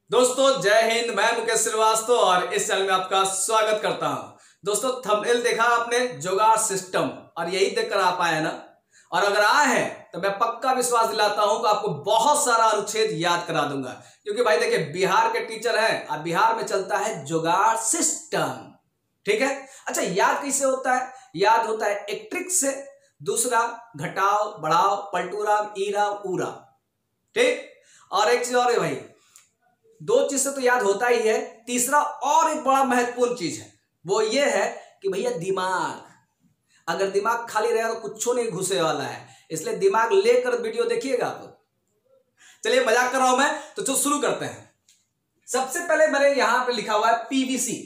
दोस्तों जय हिंद। मैं मुकेश श्रीवास्तव और इस चैनल में आपका स्वागत करता हूं। दोस्तों थंबनेल देखा आपने, जुगाड़ सिस्टम, और यही देखकर आप आए हैं ना। और अगर आए हैं तो मैं पक्का विश्वास दिलाता हूं कि आपको बहुत सारा अनुच्छेद याद करा दूंगा, क्योंकि भाई देखिए बिहार के टीचर हैं और बिहार में चलता है जुगाड़ सिस्टम। ठीक है, अच्छा याद कैसे होता है? याद होता है एक ट्रिक से, दूसरा घटाओ बढ़ाओ पलटूराम ईराम ऊरा। ठीक, और एक चीज और है भाई, दो चीज से तो याद होता ही है, तीसरा और एक बड़ा महत्वपूर्ण चीज है, वो ये है कि भैया दिमाग, अगर दिमाग खाली रहेगा तो कुछ नहीं घुसे वाला है, इसलिए दिमाग लेकर वीडियो देखिएगा आप। चलिए मजाक कर रहा हूं मैं, तो चलो शुरू करते हैं। सबसे पहले मैंने यहां पे लिखा हुआ है पीवीसी।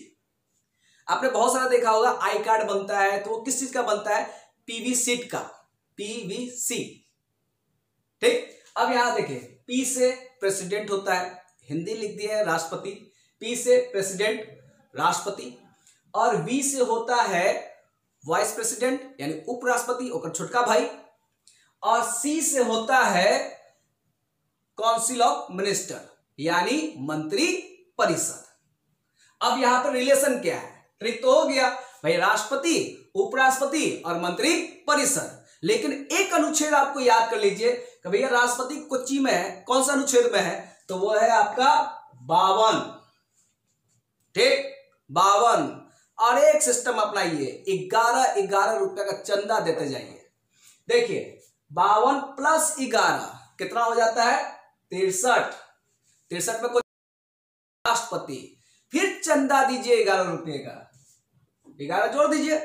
आपने बहुत सारा देखा होगा, आई कार्ड बनता है तो वो किस चीज का बनता है? पीवी सीट का, पीवीसी। ठीक, अब यहां देखिए, पी से प्रेसिडेंट होता है, हिंदी लिख दिया है राष्ट्रपति। पी से प्रेसिडेंट राष्ट्रपति, और वी से होता है वाइस प्रेसिडेंट यानी उपराष्ट्रपति, और छोटका भाई। और सी से होता है काउंसिल ऑफ मिनिस्टर यानी मंत्री परिषद। अब यहां पर रिलेशन क्या है? ट्रिक तो हो गया भाई, राष्ट्रपति, उपराष्ट्रपति और मंत्री परिषद। लेकिन एक अनुच्छेद आपको याद कर लीजिए कि भैया राष्ट्रपति कोच्चि में है, कौन सा अनुच्छेद में है? तो वो है आपका 52। ठीक, 52। और एक सिस्टम अपनाइए, 11 रुपए का चंदा देते जाइए। देखिए 52 प्लस 11 कितना हो जाता है? 63। 63 में कोई राष्ट्रपति, फिर चंदा दीजिए 11 रुपए का, 11 जोड़ दीजिए,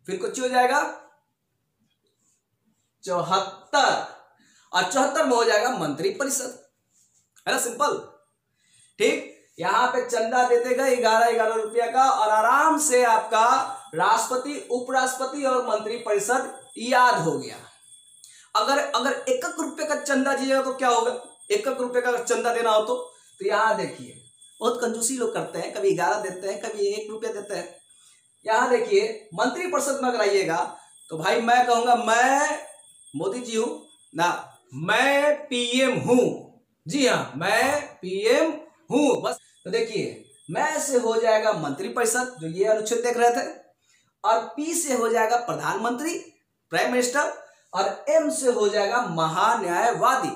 फिर कुछ हो जाएगा 74, और 74 में हो जाएगा मंत्री परिषद। है ना, सिंपल। ठीक, यहां पे चंदा देते गए 11 रुपया का, और आराम से आपका राष्ट्रपति, उपराष्ट्रपति और मंत्री परिषद याद हो गया। अगर 1 रुपए का चंदा दीजिएगा तो क्या होगा? 1 रुपए का चंदा देना हो तो यहां देखिए, बहुत कंजूसी लोग करते हैं, कभी 11 देते हैं, कभी 1 रुपया देते हैं। यहां देखिए मंत्री परिषद में अगर आइएगा तो भाई मैं कहूंगा मैं मोदी जी हूं ना, मैं पीएम हूं। जी हाँ, मैं पीएम हूं बस। तो देखिए मैं से हो जाएगा मंत्री परिषद, जो ये अनुच्छेद देख रहे थे, और पी से हो जाएगा प्रधानमंत्री, प्राइम मिनिस्टर, और एम से हो जाएगा महान्यायवादी।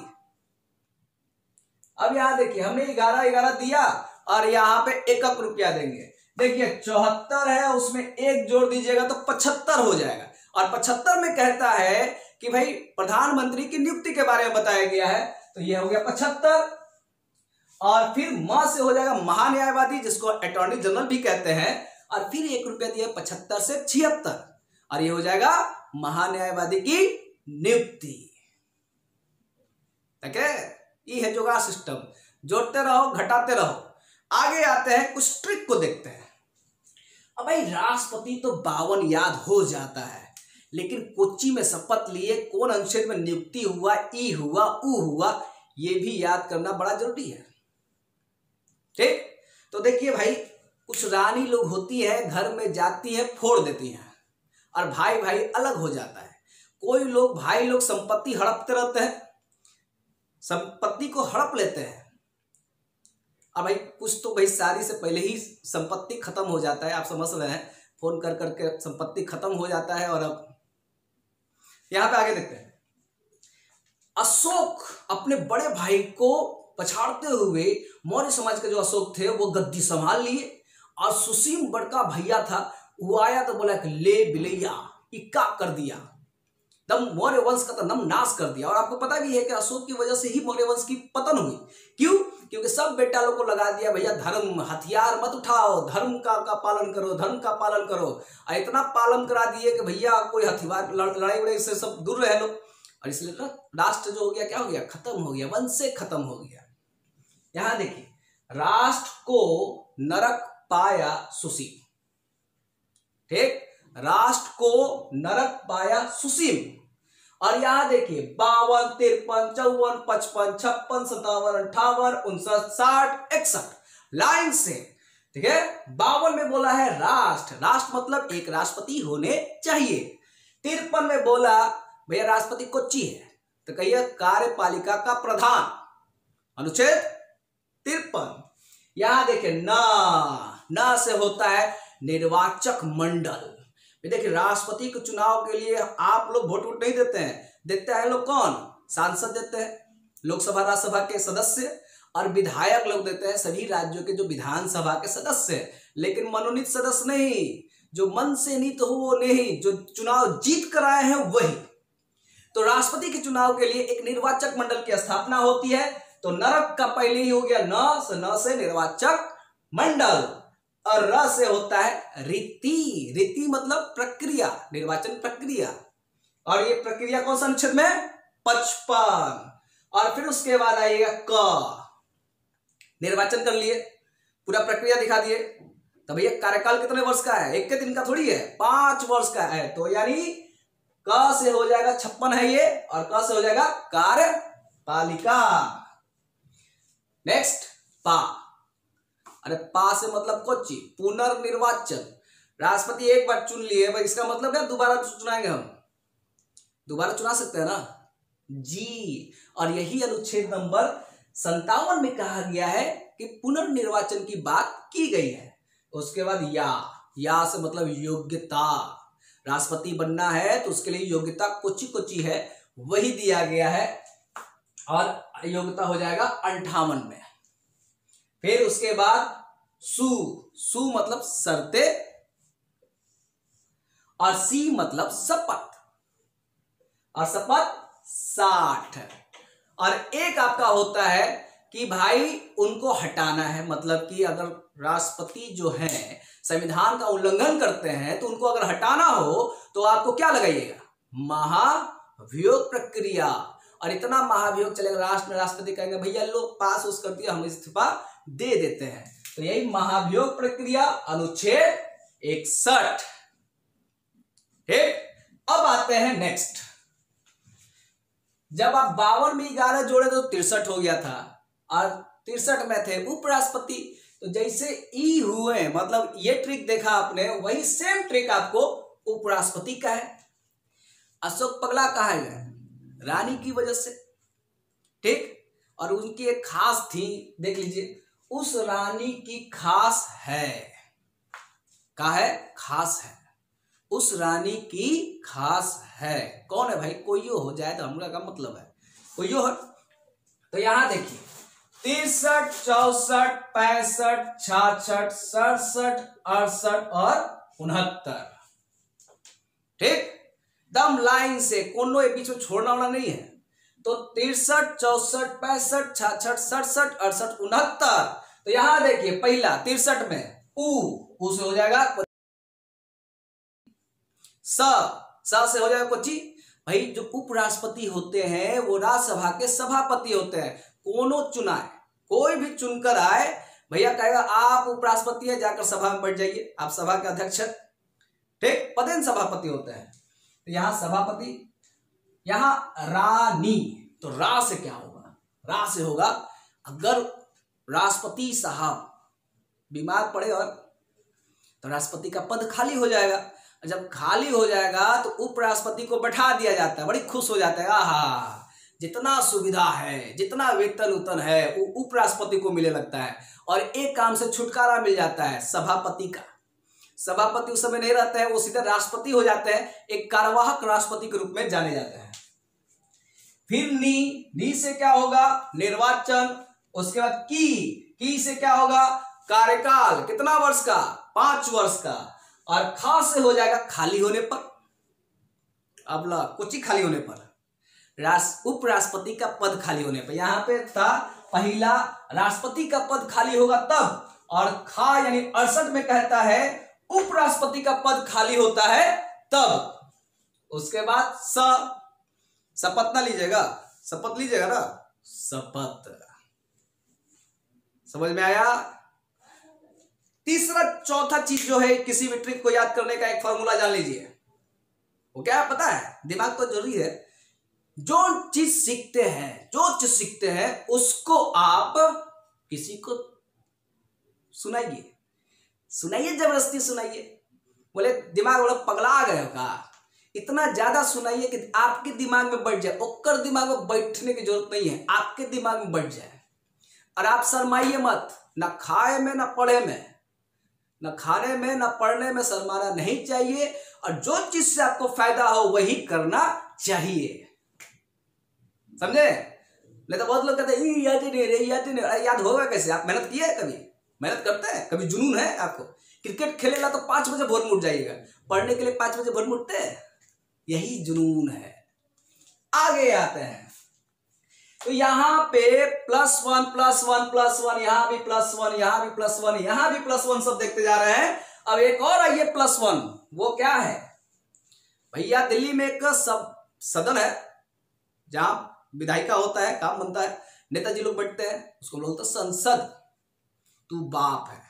अब यहां देखिए हमने 11 दिया, और यहां पे 1 रुपया देंगे। देखिए 74 है, उसमें 1 जोड़ दीजिएगा तो 75 हो जाएगा। और 75 में कहता है कि भाई प्रधानमंत्री की नियुक्ति के बारे में बताया गया है, तो ये हो गया 75। और फिर म से हो जाएगा महान्यायवादी, जिसको अटॉर्नी जनरल भी कहते हैं, और फिर 1 रुपया दिया 75 से 76, और ये हो जाएगा महान्यायवादी की नियुक्ति। ठीक है, ये है जुगाड़ सिस्टम। जोड़ते रहो घटाते रहो। आगे आते हैं, कुछ ट्रिक को देखते हैं। अब भाई राष्ट्रपति तो 52 याद हो जाता है, लेकिन कोच्चि में शपथ लिए कौन अनुच्छेद में नियुक्ति हुआ, ई हुआ, ऊ हुआ, ये भी याद करना बड़ा जरूरी है। ठीक, तो देखिए भाई कुछ रानी लोग होती है, घर में जाती है फोड़ देती हैं, और भाई भाई अलग हो जाता है। कोई लोग भाई लोग संपत्ति हड़पते रहते हैं, संपत्ति को हड़प लेते हैं। अब भाई कुछ तो भाई शादी से पहले ही संपत्ति खत्म हो जाता है, आप समझ रहे हैं, फोन कर करके संपत्ति खत्म हो जाता है। और अब यहां पे आगे देखते हैं, अशोक अपने बड़े भाई को पछाड़ते हुए मौर्य समाज के जो अशोक थे वो गद्दी संभाल लिए, और सुसीम बड़का भैया था, वो आया तो बोला कि ले बिलैया इक्का कर दिया, दम मौर्य वंश का तो नम नाश कर दिया। और आपको पता भी है कि अशोक की वजह से ही मौर्य वंश की पतन हुई। क्यों? क्योंकि सब बेटा लोग को लगा दिया भैया धर्म, हथियार मत उठाओ, धर्म का पालन करो, धर्म का पालन करो, और इतना पालन करा दिए कि भैया कोई हथियार लड़ाई वड़ाई से सब दूर रहे लोग। और इसलिए ना राष्ट्र जो हो गया, क्या हो गया? खत्म हो गया, वंश से खत्म हो गया। यहां देखिए, राष्ट्र को नरक पाया सुसीम। ठीक, राष्ट्र को नरक पाया सुसीम। और यहां देखिए 52, 53, 54, 55, 56, 57, 58, 59, 60, 61 लाइन से। ठीक है, 52 में बोला है राष्ट्र, राष्ट्र मतलब एक राष्ट्रपति होने चाहिए। 53 में बोला भैया राष्ट्रपति कोच्चि है, तो कहिए कार्यपालिका का प्रधान, अनुच्छेद 53। यहां देखिए ना से होता है निर्वाचक मंडल। देखिए राष्ट्रपति के चुनाव के लिए आप लोग वोट नहीं देते हैं, देते हैं लोग कौन? सांसद देते हैं, लोकसभा राज्यसभा के सदस्य, और विधायक लोग देते हैं सभी राज्यों के जो विधानसभा के सदस्य, लेकिन मनोनीत सदस्य नहीं, जो मन से नीत हो वो नहीं, जो चुनाव जीत कर आए हैं वही। तो राष्ट्रपति के चुनाव के लिए एक निर्वाचक मंडल की स्थापना होती है। तो नरक का पहले ही हो गया न से निर्वाचक मंडल, और र से होता है रीति। रीति मतलब प्रक्रिया, निर्वाचन प्रक्रिया, और ये प्रक्रिया कौन सा अनुच्छेद में? 55। और फिर उसके बाद आएगा क, निर्वाचन कर लिए, पूरा प्रक्रिया दिखा दिए। तो भैया कार्यकाल कितने वर्ष का है? एक के दिन का थोड़ी है, 5 वर्ष का है। तो यानी क से हो जाएगा 56 है ये, और क से हो जाएगा कार्यपालिका। नेक्स्ट पा, अरे पा से मतलब कोची? पुनर्निर्वाचन। राष्ट्रपति एक बार चुन लिए, भाई इसका मतलब क्या दोबारा चुनाएंगे हम? दोबारा चुना सकते हैं ना जी। और यही अनुच्छेद नंबर 57 में कहा गया है कि पुनर्निर्वाचन की बात की गई है। उसके बाद या से मतलब योग्यता। राष्ट्रपति बनना है तो उसके लिए योग्यता कोची है वही दिया गया है, और योग्यता हो जाएगा 58 में। फिर उसके बाद सु मतलब शर्ते, और सी मतलब शपथ, और शपथ 60। और एक आपका होता है कि भाई उनको हटाना है, मतलब कि अगर राष्ट्रपति जो है संविधान का उल्लंघन करते हैं तो उनको अगर हटाना हो तो आपको क्या लगाइएगा? महाभियोग प्रक्रिया। और इतना महाभियोग चलेगा, राष्ट्र में राष्ट्रपति कहेंगे भैया लो पास उस कर दिया, हम इस्तीफा दे देते हैं। तो यही महाभियोग प्रक्रिया अनुच्छेद 61। ठीक, अब आते हैं नेक्स्ट। जब आप 52 में 11 जोड़े तो 63 हो गया था, और 63 में थे उपराष्ट्रपति। तो जैसे ई हुए, मतलब ये ट्रिक देखा आपने, वही सेम ट्रिक आपको उपराष्ट्रपति का है। अशोक पगला कहा है रानी की वजह से, ठीक। और उनकी एक खास थी, देख लीजिए, उस रानी की खास है, का है खास है, उस रानी की खास है। कौन है भाई? कोई हो जाए तो हमरा का मतलब है कोई हो। तो यहां देखिए 63, 64, 65, 66, 67, 68 और 69। ठीक, दम लाइन से, कोनो एक बीच में छोड़ना वाला नहीं है। तो 63, 64, 65, 66, 67, 68, 69। तो यहां देखिए पहला 63 में ऊ से हो जाएगा स से हो जाएगा कोची? भाई जो उपराष्ट्रपति होते हैं वो राज्यसभा के सभापति होते हैं। कोनो चुनाए, कोई भी चुनकर आए, भैया कहेगा आप उपराष्ट्रपति है, जाकर सभा में बैठ जाइए, आप सभा के अध्यक्ष हैं। ठीक, पदेन सभापति होते हैं। तो यहां सभापति, यहां रानी। तो रा से क्या होगा? रा से होगा अगर राष्ट्रपति साहब बीमार पड़े और तो राष्ट्रपति का पद खाली हो जाएगा। जब खाली हो जाएगा तो उपराष्ट्रपति को बैठा दिया जाता है, बड़ी खुश हो जाता है, आहा जितना सुविधा है, जितना वेतन उतन है वो उपराष्ट्रपति को मिले लगता है। और एक काम से छुटकारा मिल जाता है सभापति का। सभापति उस समय नहीं रहते हैं, वो सीधे राष्ट्रपति हो जाते हैं, एक कार्यवाहक राष्ट्रपति के रूप में जाने जाते हैं। फिर नी से क्या होगा? निर्वाचन। उसके बाद की से क्या होगा? कार्यकाल, कितना वर्ष का? 5 वर्ष का। और खा से हो जाएगा खाली होने पर। अब ला कुछ खाली होने पर, उपराष्ट्रपति का पद खाली होने पर। यहां पे था पहला राष्ट्रपति का पद खाली होगा तब, और खा यानी 68 में कहता है उपराष्ट्रपति का पद खाली होता है तब। उसके बाद शपथ ना लीजिएगा, शपथ लीजिएगा ना, शपथ। समझ में आया? तीसरा चौथा चीज जो है, किसी भी ट्रिक को याद करने का एक फॉर्मूला जान लीजिए। वो क्या है पता है? दिमाग तो जरूरी है। जो चीज सीखते हैं उसको आप किसी को सुनाइए, जबरदस्ती सुनाइए। बोले दिमाग बड़ा पगला गए हो का? इतना ज्यादा सुनाइए कि आपके दिमाग में बैठ जाए। ओकर दिमाग में बैठने की जरूरत नहीं है, आपके दिमाग में बैठ जाए। और आप शर्माइए मत, ना खाए में ना पढ़े में, ना खाने में ना पढ़ने में शर्माना नहीं चाहिए, और जो चीज से आपको फायदा हो वही करना चाहिए, समझे। नहीं तो बहुत लोग कहते हैं याद ही नहीं रही, याद ही नहीं, याद होगा कैसे? आप मेहनत किए है? कभी मेहनत करते हैं? कभी जुनून है आपको? क्रिकेट खेलेगा तो 5 बजे भोर में उठ जाइएगा, पढ़ने के लिए 5 बजे भोर में उठते हैं, यही जुनून है। आगे आते हैं तो यहाँ पे +1 +1 +1, यहाँ भी +1, यहाँ भी +1, यहाँ भी +1, सब देखते जा रहे हैं। अब एक और आइए +1, वो क्या है भैया? दिल्ली में एक सदन है जहां विधायिका होता है, काम बनता है, नेताजी लोग बैठते हैं, उसको बोलते हैं संसद। तू बाप है,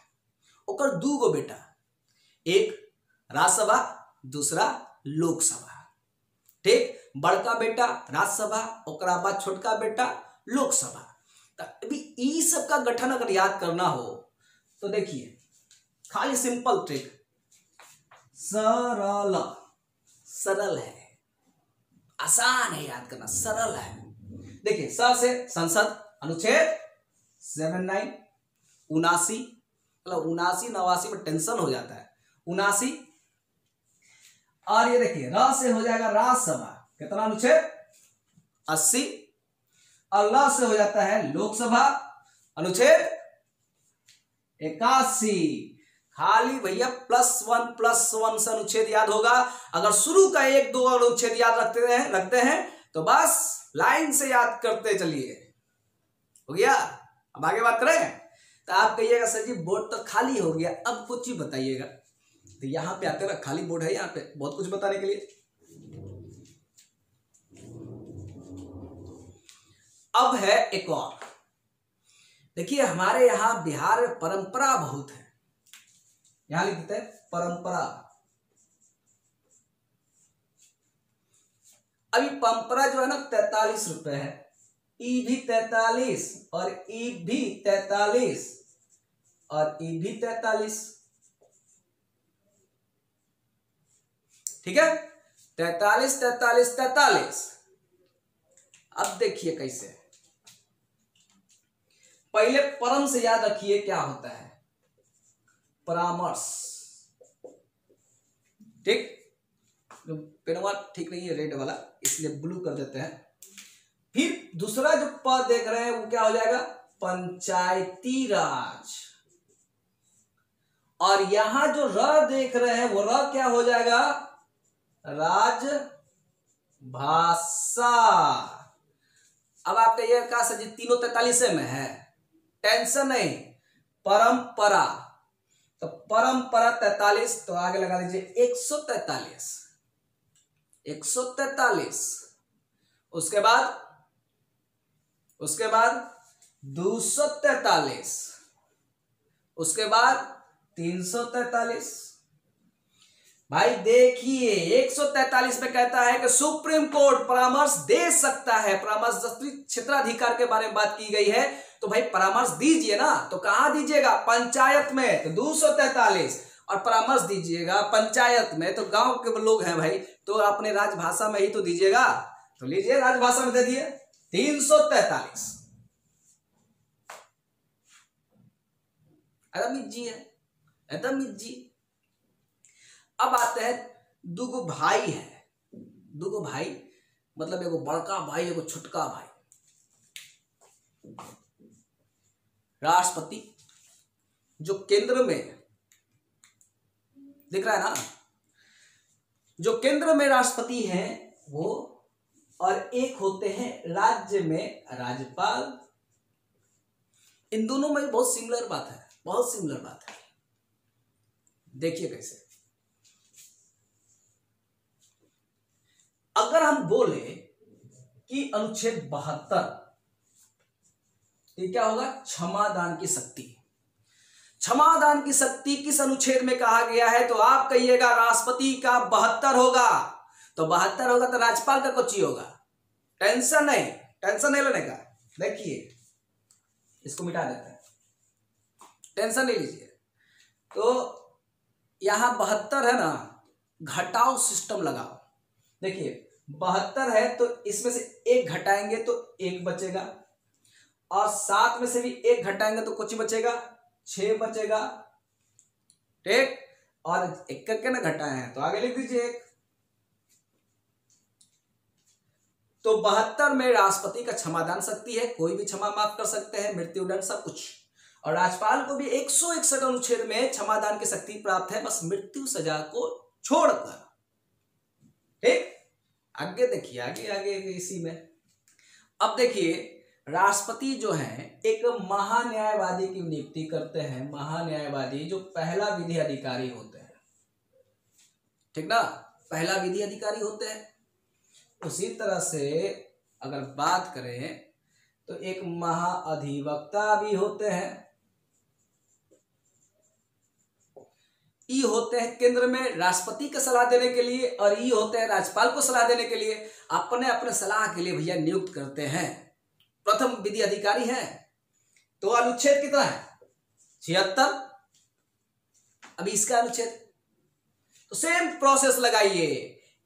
ओकर 2 गो बेटा, एक राज्यसभा, दूसरा लोकसभा, ठीक। बड़का बेटा राज्यसभा, ओकरा बाद छोटका बेटा लोकसभा। अभी ई सब का गठन अगर याद करना हो तो देखिए, खाली सिंपल ट्रिक, सरल, सरल है, आसान है याद करना, सरल है। देखिए, स से संसद, अनुच्छेद 79, 79, मतलब 79 89 में टेंशन हो जाता है, 79। और ये देखिए, र से हो जाएगा राज्यसभा, कितना अनुच्छेद 80, और ल से हो जाता है लोकसभा, अनुच्छेद 81। खाली भैया +1 से अनुच्छेद याद होगा। अगर शुरू का 1-2 अनुच्छेद याद रखते हैं तो बस लाइन से याद करते चलिए, हो गया। अब आगे बात करें तो आप कहिएगा सर जी बोर्ड तो खाली हो गया, अब कुछ ही बताइएगा। तो यहाँ पे आते ना, खाली बोर्ड है, यहाँ पे बहुत कुछ बताने के लिए। अब है एक और, देखिए हमारे यहाँ बिहार में परंपरा बहुत है, यहां लिख देते हैं परंपरा। अभी परंपरा जो है ना 43 रुपए है, ई भी 43 और ई भी 43 और ई भी 43, ठीक है, 43 43 43। अब देखिए कैसे, पहले परम से याद रखिए क्या होता है, परामर्श, ठीक। पेनवा ठीक नहीं है रेड वाला, इसलिए ब्लू कर देते हैं। फिर दूसरा जो पद देख रहे हैं वो क्या हो जाएगा, पंचायती राज। और यहां जो र देख रहे हैं वो र क्या हो जाएगा, राजभाषा। अब आप कहिए का सर जी तीनों 43 में है, टेंशन नहीं, परंपरा, तो परंपरा 43, तो आगे लगा दीजिए 143, 143। उसके बाद 243, उसके बाद 343। भाई देखिए 143 में कहता है कि सुप्रीम कोर्ट परामर्श दे सकता है, परामर्श क्षेत्राधिकार के बारे में बात की गई है, तो भाई परामर्श दीजिए ना, तो कहां दीजिएगा, पंचायत में, तो 243। और परामर्श दीजिएगा पंचायत में, तो गांव के लोग हैं भाई, तो अपने राजभाषा में ही तो दीजिएगा, तो लीजिए राजभाषा में दे दिए 343। एकदम इजी है, एकदम इजी। अब आते हैं, दुगो भाई है, दुगो भाई मतलब एगो बड़का भाई एगो छोटका भाई, राष्ट्रपति जो केंद्र में दिख रहा है ना, जो केंद्र में राष्ट्रपति हैं वो, और एक होते हैं राज्य में राज्यपाल। इन दोनों में बहुत सिमिलर बात है, बहुत सिमिलर बात है। देखिए कैसे, अगर हम बोले कि अनुच्छेद 72, ये क्या होगा, क्षमादान की शक्ति। क्षमादान की शक्ति किस अनुच्छेद में कहा गया है, तो आप कहिएगा राष्ट्रपति का 72 होगा, तो 72 होगा तो राज्यपाल का कुछ ही होगा। टेंशन नहीं लेने का। देखिए इसको मिटा देते हैं, टेंशन नहीं लीजिए। तो यहां 72 है ना, घटाओ सिस्टम लगाओ। देखिए 72 है तो इसमें से 1 घटाएंगे तो 1 बचेगा, और 7 में से भी 1 घटाएंगे तो कुछ बचेगा, 6 बचेगा। ठीक, और 1 करके ना घटाए हैं तो आगे लिख दीजिए 1। तो 72 में राष्ट्रपति का क्षमादान शक्ति है, कोई भी क्षमा माफ कर सकते हैं, मृत्युदंड सब कुछ। और राज्यपाल को भी 161 अनुच्छेद में क्षमादान की शक्ति प्राप्त है, बस मृत्यु सजा को छोड़कर। ठीक, आगे देखिए, आगे आगे इसी में अब देखिए, राष्ट्रपति जो है एक महान्यायवादी की नियुक्ति करते हैं। महान्यायवादी जो पहला विधि अधिकारी होते हैं, ठीक ना, पहला विधि अधिकारी होते हैं। उसी तरह से अगर बात करें तो एक महाअधिवक्ता भी होते हैं। ई होते हैं केंद्र में राष्ट्रपति को सलाह देने के लिए, और ई होते हैं राज्यपाल को सलाह देने के लिए। अपने अपने सलाह के लिए भैया नियुक्त करते हैं। प्रथम विधि अधिकारी हैं। तो अनुच्छेद कितना है? 76। अभी इसका अनुच्छेद, तो सेम प्रोसेस लगाइए,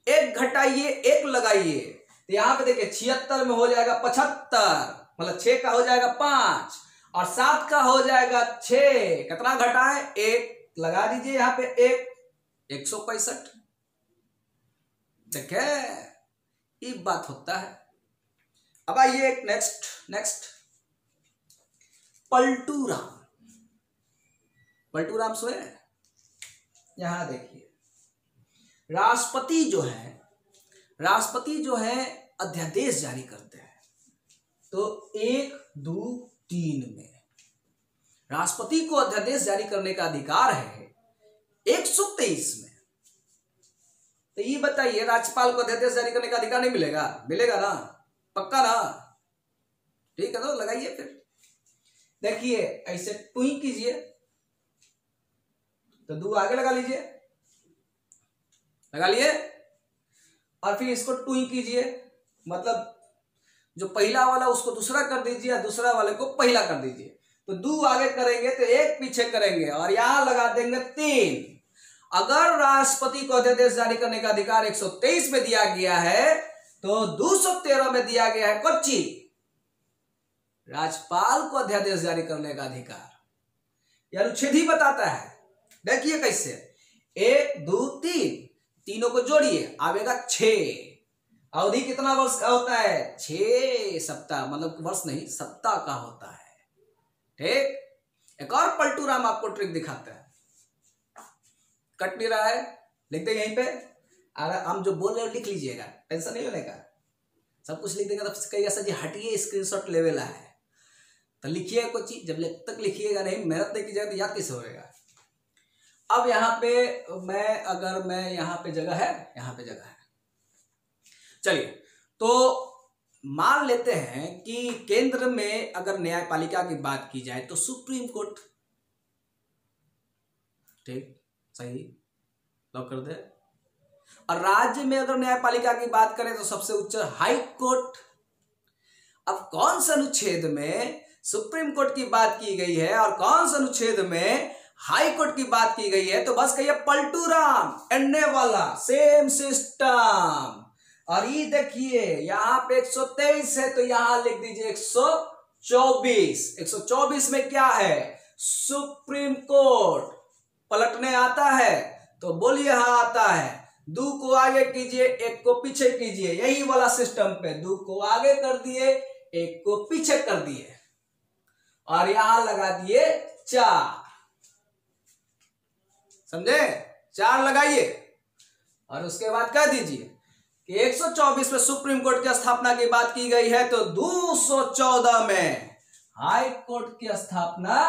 1 घटाइए 1 लगाइए, तो यहां पे देखिए 76 में हो जाएगा 75, मतलब 6 का हो जाएगा 5 और 7 का हो जाएगा 6। कितना घटाए? 1 लगा दीजिए यहां पे 165। देखे, ये बात होता है। अब आइए नेक्स्ट पलटूराम। पलटूराम सोए, यहां देखिए, राष्ट्रपति जो है अध्यादेश जारी करते हैं। तो 1, 2, 3 में राष्ट्रपति को अध्यादेश जारी करने का अधिकार है 123 में। तो ये बताइए, राज्यपाल को अध्यादेश जारी करने का अधिकार नहीं मिलेगा? मिलेगा ना, पक्का ना? ठीक है, तो लगाइए फिर। देखिए ऐसे टुई कीजिए, तो 2 आगे लगा लीजिए, लगा लिए, और फिर इसको टुई कीजिए, मतलब जो पहला वाला उसको दूसरा कर दीजिए, दूसरा वाले को पहला कर दीजिए। तो 2 आगे करेंगे तो 1 पीछे करेंगे, और यहां लगा देंगे 3। अगर राष्ट्रपति को अध्यादेश जारी करने का अधिकार 123 में दिया गया है, तो 213 में दिया गया है कच्ची राज्यपाल को अध्यादेश जारी करने का अधिकार। यह अनुच्छेद ही बताता है। देखिए कैसे, 1, 2, 3, तीनों को जोड़िए, आवेगा 6। अवधि कितना वर्ष का होता है? 6 सप्ताह, मतलब वर्ष नहीं, सप्ताह का होता है। ठीक, एक और पलटूराम आपको ट्रिक दिखाता है। कट नहीं रहा है, लिख देंगे यहीं पे। अगर हम जो बोल रहे हो लिख लीजिएगा, टेंशन नहीं लेने का, सब कुछ लिख देंगे तो कहिएगा सर जी हटिए, स्क्रीनशॉट लेवल है। तो लिखिएगा कुछ चीज, जब तक लिखिएगा नहीं, मेहनत नहीं कीजिएगा तो याद कैसे होगा। अब यहाँ पे मैं यहाँ पे जगह है, चलिए, तो मान लेते हैं कि केंद्र में अगर न्यायपालिका की बात की जाए तो सुप्रीम कोर्ट, ठीक, सही, लॉक कर दे। और राज्य में अगर न्यायपालिका की बात करें तो सबसे उच्च हाई कोर्ट। अब कौन से अनुच्छेद में सुप्रीम कोर्ट की बात की गई है और कौन से अनुच्छेद में हाई कोर्ट की बात की गई है? तो बस कहिए पलटूराम, एन्ने वाला, सेम सिस्टम। और ये देखिए यहां पे 123 है, तो यहां लिख दीजिए 124। 124 में क्या है? Supreme court. पलटने आता है तो बोलिए हाँ आता है। 2 को आगे कीजिए, 1 को पीछे कीजिए, यही वाला सिस्टम पे 2 को आगे कर दिए, 1 को पीछे कर दिए, और यहां लगा दिए 4। समझे? 4 लगाइए, और उसके बाद कह दीजिए कि 124 में सुप्रीम कोर्ट की स्थापना की बात की गई है, तो 214 में हाई कोर्ट की स्थापना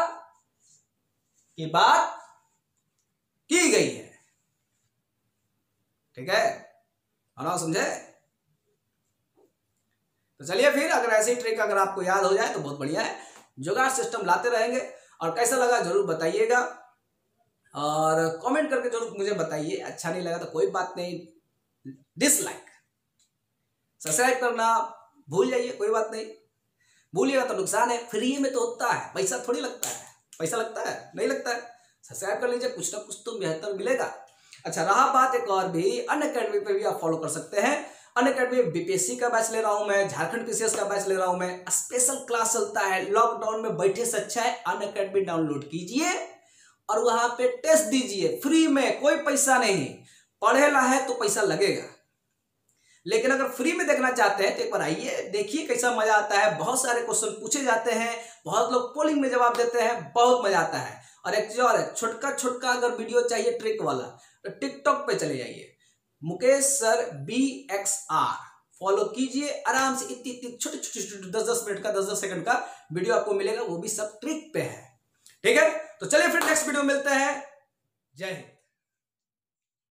की बात की गई है। ठीक है, और समझे? तो चलिए फिर, अगर ऐसी ट्रिक अगर आपको याद हो जाए तो बहुत बढ़िया है। जुगाड़ सिस्टम लाते रहेंगे, और कैसा लगा जरूर बताइएगा, और कमेंट करके जरूर मुझे बताइए। अच्छा नहीं लगा तो कोई बात नहीं, डिसलाइक, सब्सक्राइब करना भूल जाइए, कोई बात नहीं, भूलिएगा तो नुकसान है। फ्री में तो होता है, पैसा थोड़ी लगता है। पैसा लगता है? नहीं लगता है। सब्सक्राइब कर लीजिए, कुछ ना कुछ तो बेहतर मिलेगा। अच्छा, रहा बात एक और भी, अनअकैडमी पे भी आप फॉलो कर सकते हैं। अनअकैडमी बीपीएससी का बैच ले रहा हूं मैं, झारखंड पीसीएस का बैच ले रहा हूं मैं, स्पेशल क्लास चलता है। लॉकडाउन में बैठे से अच्छा है अनअकैडमी डाउनलोड कीजिए और वहां पे टेस्ट दीजिए फ्री में, कोई पैसा नहीं। पढ़ेला है तो पैसा लगेगा, लेकिन अगर फ्री में देखना चाहते हैं तो एक बार आइए, देखिए कैसा मजा आता है। बहुत सारे क्वेश्चन पूछे जाते हैं, बहुत लोग पोलिंग में जवाब देते हैं, बहुत मजा आता है। और एक चीज और है, छोटका छोटका अगर वीडियो चाहिए ट्रिक वाला तो टिकटॉक पे चले जाइए, मुकेश सर BXR फॉलो कीजिए, आराम से इतनी इतनी छोटे छोटे 10-10 मिनट का 10-10 सेकंड का वीडियो आपको मिलेगा, वो भी सब ट्रिक पे है। ठीक है, तो चलिए फिर नेक्स्ट वीडियो मिलते हैं। जय हिंद।